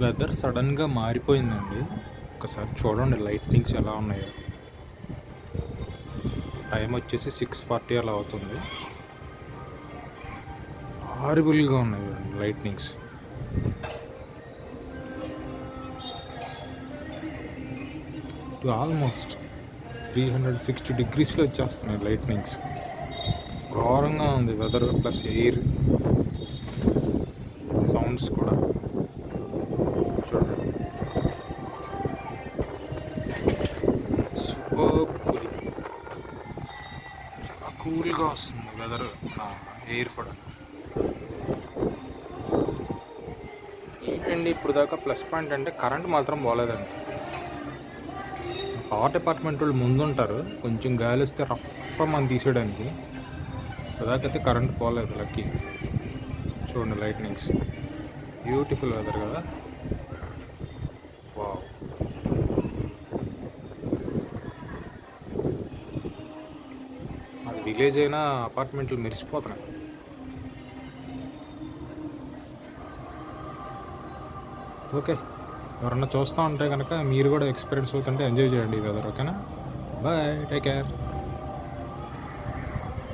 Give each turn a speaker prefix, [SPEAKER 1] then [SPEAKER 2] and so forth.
[SPEAKER 1] Weather సడన్‌గా మారిపోయిందండి. ఒకసారి చూడండి లైట్నింగ్స్ ఎలా ఉన్నాయో. టైం వచ్చేసి 6:40 అలా అవుతుంది. హారిబుల్‌గా ఉన్నాయి చూడండి లైట్నింగ్స్. ఆల్మోస్ట్ 360 డిగ్రీస్‌లో వచ్చేస్తున్నాయి లైట్నింగ్స్. ఘోరంగా ఉంది వెదర్ ప్లస్ ఎయిర్ సౌండ్స్ కూడా. చూడండి. Superb cooling. చాలా కూల్‌గా వస్తుంది వెదర్. ఎయిర్ కూడా. ఏంటండి ఇప్పుడు దాకా ప్లస్ పాయింట్ అంటే కరెంట్ మాత్రం పోలేదండి. పవర్ డిపార్ట్మెంట్ వాళ్ళు ముందుంటారు. కొంచెం గాలి వస్తే రఫ్ఫమని తీసేయడానికి. ఇప్పటిదాకైతే కరెంట్ పోలేదు లక్కీ. చూడండి లైట్నింగ్స్. బ్యూటిఫుల్ వెదర్ కదా. వావ్. అది విలేజ్ అయినా అపార్ట్మెంట్లు మెరిసిపోతున్నాయి. ఓకే, ఎవరన్నా చూస్తూ ఉంటే కనుక మీరు కూడా ఎక్స్పీరియన్స్ అవుతుంటే ఎంజాయ్ చేయండి ఈ వెదర్. ఓకేనా? Bye, take care.